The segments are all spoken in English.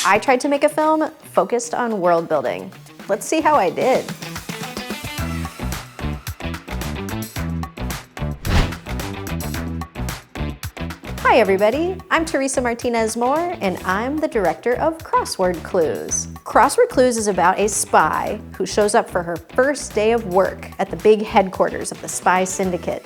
I tried to make a film focused on world building. Let's see how I did. Hi everybody, I'm Teresa Martinez Moore and I'm the director of Crossword Clues. Crossword Clues is about a spy who shows up for her first day of work at the big headquarters of the spy syndicate.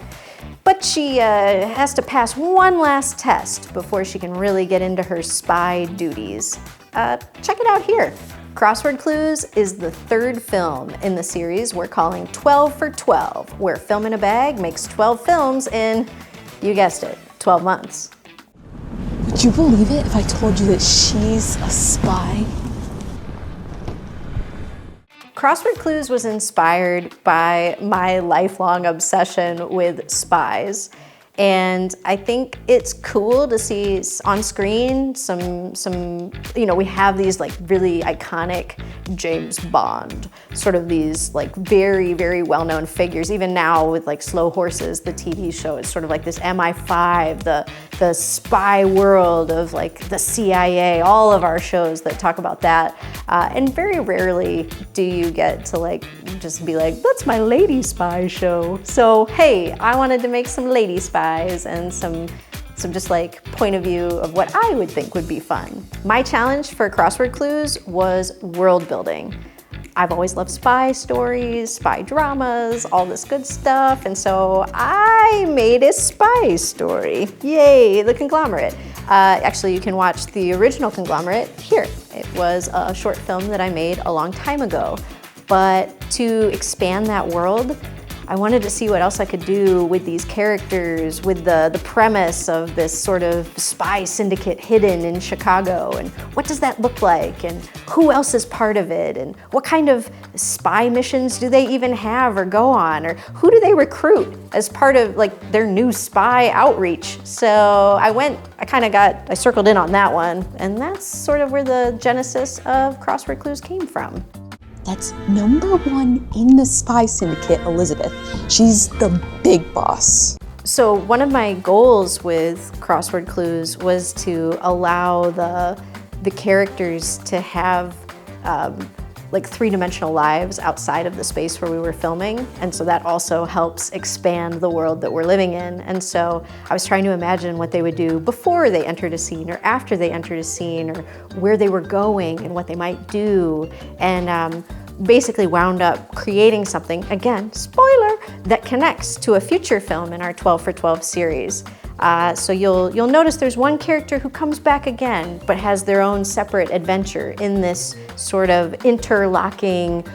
But she has to pass one last test before she can really get into her spy duties. Check it out here. Crossword Clues is the third film in the series we're calling 12 for 12, where Film in a Bag makes 12 films in, you guessed it, 12 months. Would you believe it if I told you that she's a spy? Crossword Clues was inspired by my lifelong obsession with spies. And I think it's cool to see on screen some, we have these like really iconic James Bond, sort of these like very, very well-known figures. Even now with like Slow Horses, the TV show, it's sort of like this MI5, the spy world of like the CIA, all of our shows that talk about that. And very rarely do you get to like just be like, that's my lady spy show. So hey, I wanted to make some lady spies and some just like point of view of what I would think would be fun. My challenge for Crossword Clues was world building. I've always loved spy stories, spy dramas, all this good stuff, and so I made a spy story. Yay, the conglomerate. Actually, you can watch the original conglomerate here. It was a short film that I made a long time ago. But to expand that world, I wanted to see what else I could do with these characters, with the premise of this sort of spy syndicate hidden in Chicago, and what does that look like, and who else is part of it, and what kind of spy missions do they even have or go on, or who do they recruit as part of like their new spy outreach. So I circled in on that one, and that's sort of where the genesis of Crossword Clues came from. That's number one in the spy syndicate, Elizabeth. She's the big boss. So one of my goals with Crossword Clues was to allow the characters to have like three-dimensional lives outside of the space where we were filming. And so that also helps expand the world that we're living in. And so I was trying to imagine what they would do before they entered a scene or after they entered a scene, or where they were going and what they might do. And basically wound up creating something, again, spoiler, that connects to a future film in our 12 for 12 series. So you'll notice there's one character who comes back again, but has their own separate adventure in this sort of interlocking,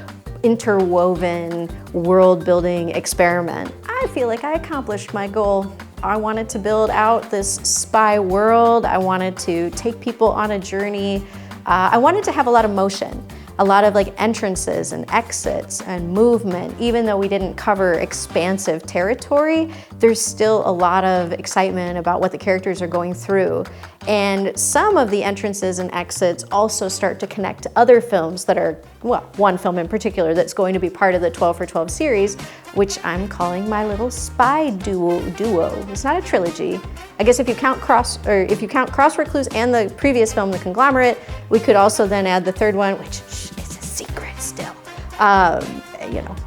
interwoven world-building experiment. I feel like I accomplished my goal. I wanted to build out this spy world. I wanted to take people on a journey. I wanted to have a lot of motion. A lot of like entrances and exits and movement. Even though we didn't cover expansive territory, there's still a lot of excitement about what the characters are going through. And some of the entrances and exits also start to connect to other films that are, well, one film in particular that's going to be part of the 12 for 12 series, which I'm calling my little spy duo. It's not a trilogy. I guess if you count Crossword Clues and the previous film, The Conglomerate, we could also then add the third one, which is a secret still.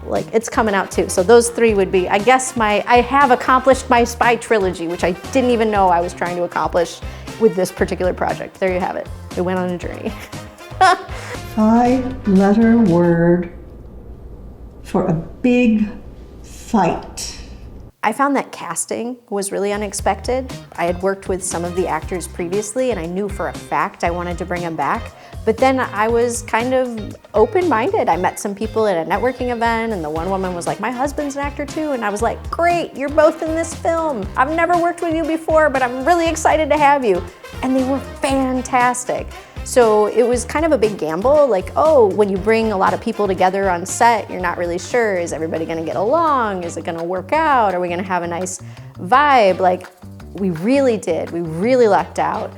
Like it's coming out too. So those three would be, I guess I have accomplished my spy trilogy, which I didn't even know I was trying to accomplish with this particular project. There you have it. We went on a journey. 5-letter word for a big fight. I found that casting was really unexpected. I had worked with some of the actors previously and I knew for a fact I wanted to bring them back. But then I was kind of open-minded. I met some people at a networking event and the one woman was like, my husband's an actor too. And I was like, great, you're both in this film. I've never worked with you before, but I'm really excited to have you. And they were fantastic. So it was kind of a big gamble, like, oh, when you bring a lot of people together on set, you're not really sure, is everybody gonna get along? Is it gonna work out? Are we gonna have a nice vibe? Like, we really did, we really lucked out.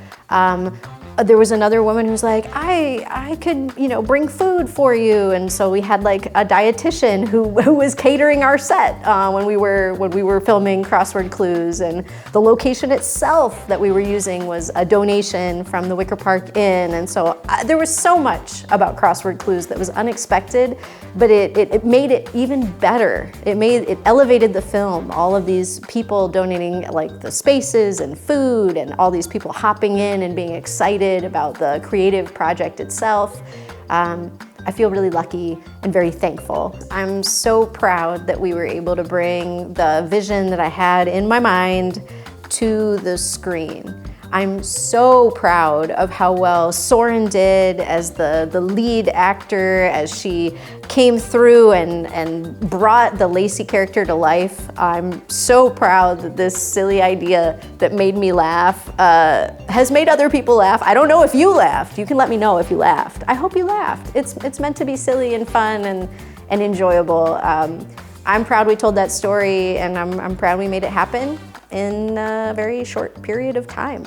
there was another woman who's like, I could, you know, bring food for you. And so we had like a dietitian who was catering our set when we were filming Crossword Clues. And the location itself that we were using was a donation from the Wicker Park Inn. And so there was so much about Crossword Clues that was unexpected, but it made it even better. It elevated the film. All of these people donating like the spaces and food, and all these people hopping in and being excited about the creative project itself. I feel really lucky and very thankful. I'm so proud that we were able to bring the vision that I had in my mind to the screen. I'm so proud of how well Soren did as the lead actor, as she came through and brought the Lacey character to life. I'm so proud that this silly idea that made me laugh has made other people laugh. I don't know if you laughed. You can let me know if you laughed. I hope you laughed. It's meant to be silly and fun and enjoyable. I'm proud we told that story, and I'm proud we made it happen in a very short period of time.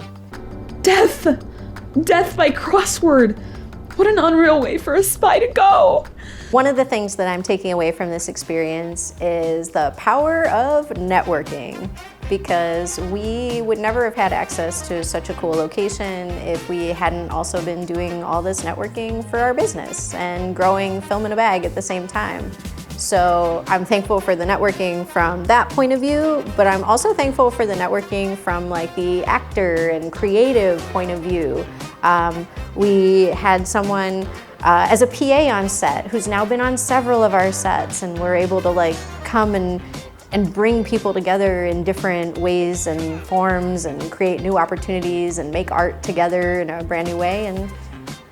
Death! Death by crossword! What an unreal way for a spy to go! One of the things that I'm taking away from this experience is the power of networking, because we would never have had access to such a cool location if we hadn't also been doing all this networking for our business and growing Film in a Bag at the same time. So I'm thankful for the networking from that point of view, but I'm also thankful for the networking from like the actor and creative point of view. We had someone as a PA on set who's now been on several of our sets, and we're able to like come and bring people together in different ways and forms and create new opportunities and make art together in a brand new way, and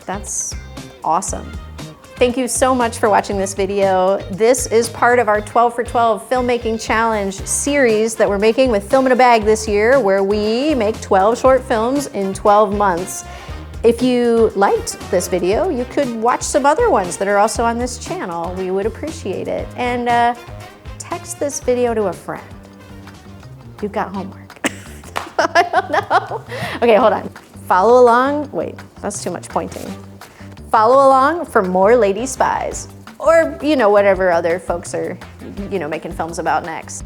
that's awesome. Thank you so much for watching this video. This is part of our 12 for 12 Filmmaking Challenge series that we're making with Film in a Bag this year, where we make 12 short films in 12 months. If you liked this video, you could watch some other ones that are also on this channel. We would appreciate it. And text this video to a friend. You've got homework. I don't know. Okay, hold on. Follow along. Wait, that's too much pointing. Follow along for more lady spies, or, you know, whatever other folks are, you know, making films about next.